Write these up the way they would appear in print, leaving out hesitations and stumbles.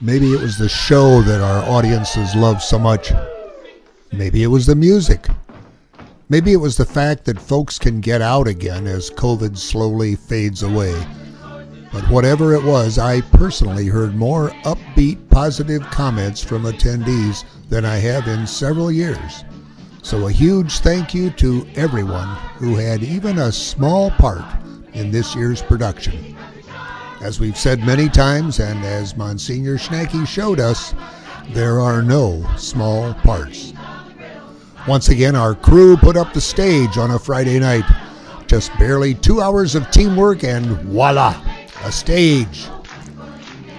Maybe it was the show that our audiences love so much. Maybe it was the music. Maybe it was the fact that folks can get out again as COVID slowly fades away. But whatever it was, I personally heard more upbeat, positive comments from attendees than I have in several years. So a huge thank you to everyone who had even a small part in this year's production. As we've said many times, and as Monsignor Schnacky showed us, there are no small parts. Once again, our crew put up the stage on a Friday night. Just barely 2 hours of teamwork and voila, a stage.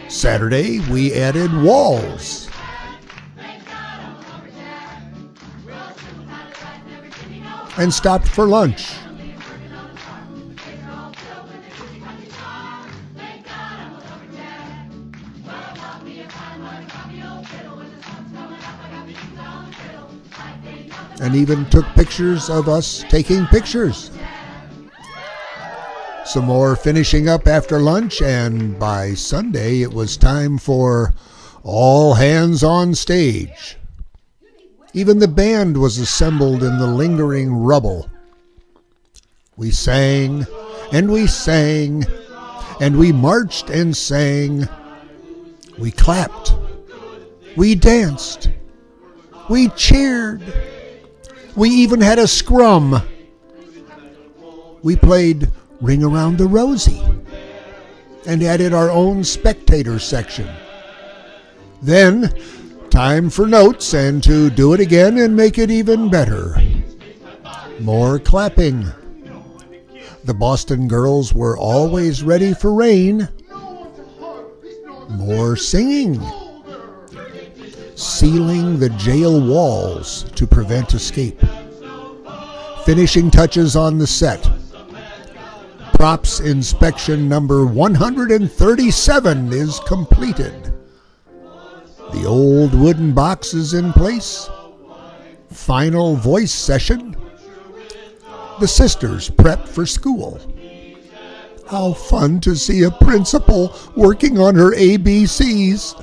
Saturday, we added walls. And stopped for lunch. And even took pictures of us taking pictures. Some more finishing up after lunch, and by Sunday it was time for all hands on stage. Even the band was assembled in the lingering rubble. We sang, and we sang, and we marched and sang. We clapped. We danced. We cheered. We even had a scrum. We played Ring Around the Rosie and added our own spectator section. Then, time for notes and to do it again and make it even better. More clapping. The Boston girls were always ready for rain. More singing. Sealing the jail walls to prevent escape. Finishing touches on the set. Props inspection number 137 is completed. The old wooden box is in place. Final voice session. The sisters prep for school. How fun to see a principal working on her ABCs.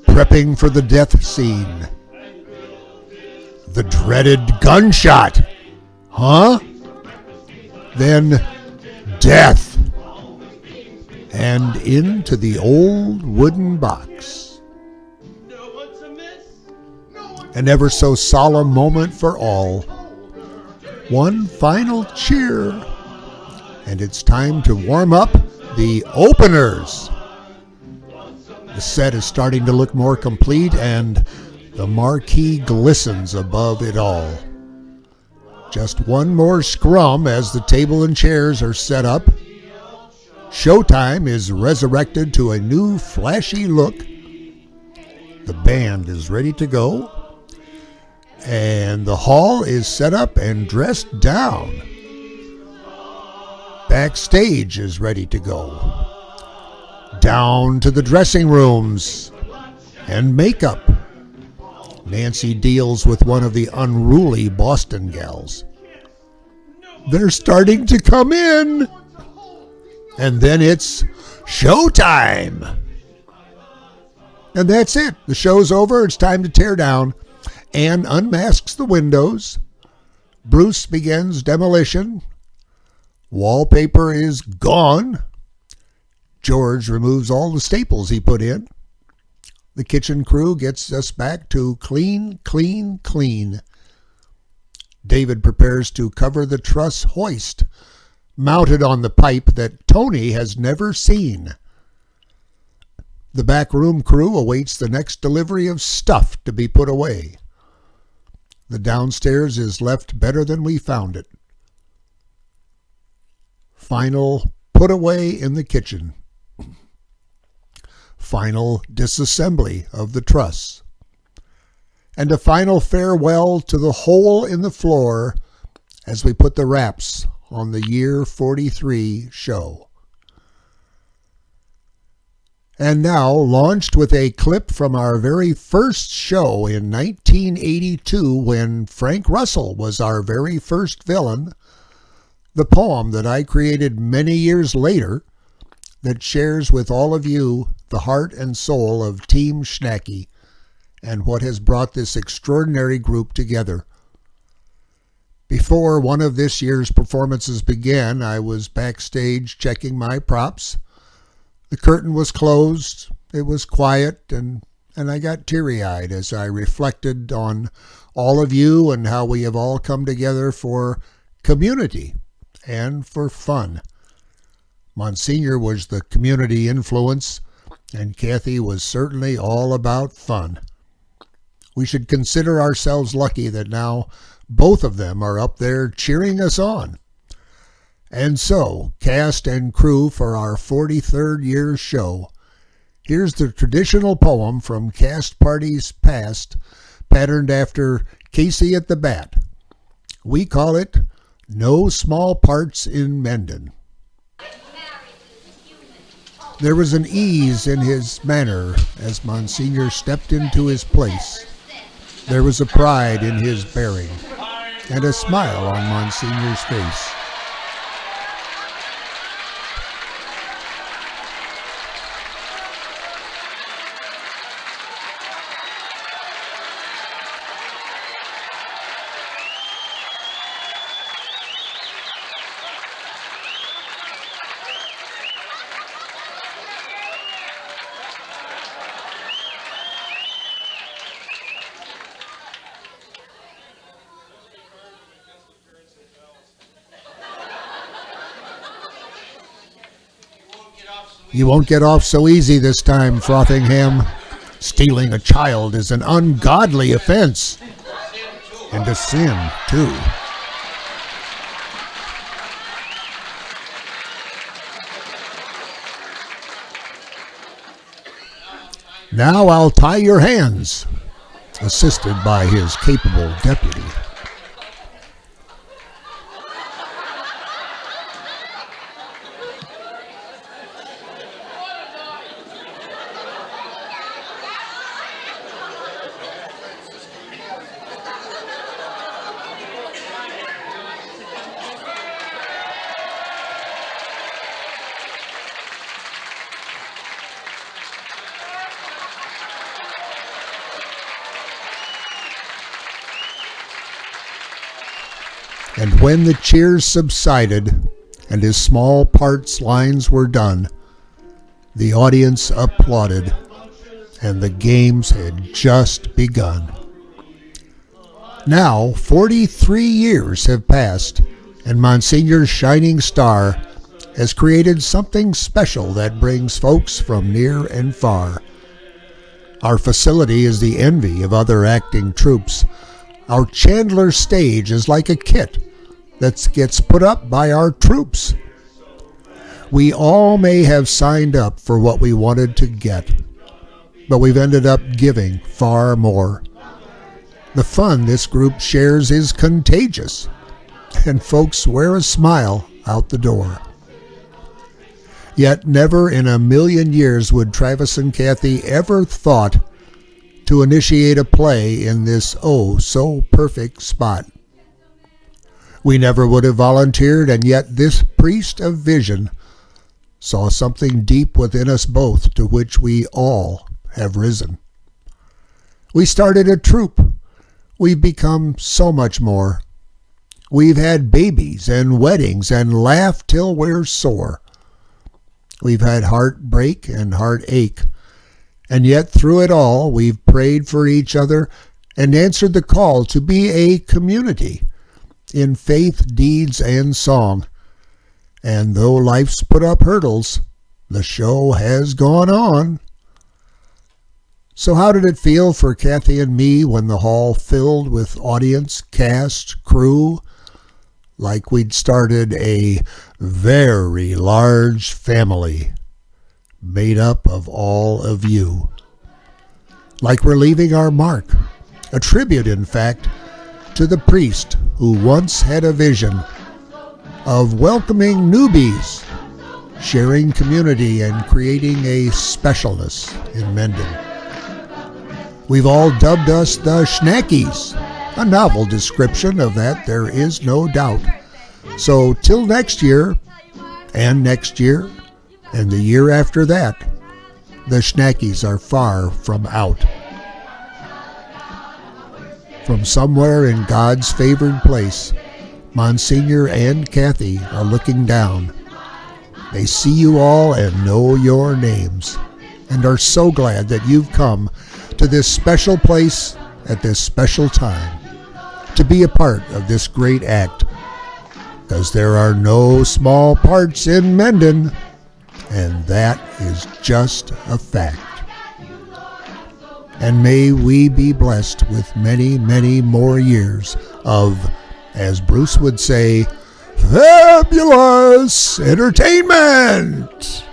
Prepping for the death scene. The dreaded gunshot. Huh? Then death. And into the old wooden box. An ever so solemn moment for all. One final cheer. And it's time to warm up the openers. The set is starting to look more complete, and the marquee glistens above it all. Just one more scrum as the table and chairs are set up. Showtime is resurrected to a new flashy look. The band is ready to go. And the hall is set up and dressed down. Backstage is ready to go. Down to the dressing rooms and makeup. Nancy deals with one of the unruly Boston gals. They're starting to come in. And then it's showtime. And that's it. The show's over. It's time to tear down. Anne unmasks the windows. Bruce begins demolition. Wallpaper is gone. George removes all the staples he put in. The kitchen crew gets us back to clean, clean, clean. David prepares to cover the truss hoist, mounted on the pipe that Tony has never seen. The back room crew awaits the next delivery of stuff to be put away. The downstairs is left better than we found it. Final put away in the kitchen. Final disassembly of the truss. And a final farewell to the hole in the floor as we put the wraps on the year 43 show. And now, launched with a clip from our very first show in 1982 when Frank Russell was our very first villain, the poem that I created many years later that shares with all of you the heart and soul of Team Schnacky and what has brought this extraordinary group together. Before one of this year's performances began, I was backstage checking my props. The curtain was closed, it was quiet, and I got teary-eyed as I reflected on all of you and how we have all come together for community and for fun. Monsignor was the community influence, and Kathy was certainly all about fun. We should consider ourselves lucky that now both of them are up there cheering us on. And so, cast and crew for our 43rd year show, here's the traditional poem from cast parties past, patterned after Casey at the Bat. We call it No Small Parts in Mendon. There was an ease in his manner as Monsignor stepped into his place. There was a pride in his bearing and a smile on Monsignor's face. You won't get off so easy this time, Frothingham. Stealing a child is an ungodly offense. And a sin, too. Now I'll tie your hands, assisted by his capable deputy. And when the cheers subsided and his small parts lines were done, the audience applauded, and the games had just begun. Now 43 years have passed, and Monsignor's shining star has created something special that brings folks from near and far. Our facility is the envy of other acting troupes. Our Chandler stage is like a kit that gets put up by our troops. We all may have signed up for what we wanted to get, but we've ended up giving far more. The fun this group shares is contagious, and folks wear a smile out the door. Yet never in a million years would Travis and Kathy ever thought to initiate a play in this oh-so-perfect spot. We never would have volunteered, and yet this priest of vision saw something deep within us both to which we all have risen. We started a troupe. We've become so much more. We've had babies and weddings and laughed till we're sore. We've had heartbreak and heartache, and yet through it all we've prayed for each other and answered the call to be a community in faith, deeds, and song. And though life's put up hurdles, the show has gone on. So how did it feel for Kathy and me when the hall filled with audience, cast, crew, like we'd started a very large family made up of all of you? Like we're leaving our mark, a tribute, in fact, to the priest who once had a vision of welcoming newbies, sharing community, and creating a specialness in Mendon. We've all dubbed us the Schnackies, a novel description of that, there is no doubt. So till next year, and the year after that, the Schnackys are far from out. From somewhere in God's favored place, Monsignor and Kathy are looking down. They see you all and know your names, and are so glad that you've come to this special place at this special time to be a part of this great act, because there are no small parts in Mendon, and that is just a fact. And may we be blessed with many, many more years of, as Bruce would say, fabulous entertainment!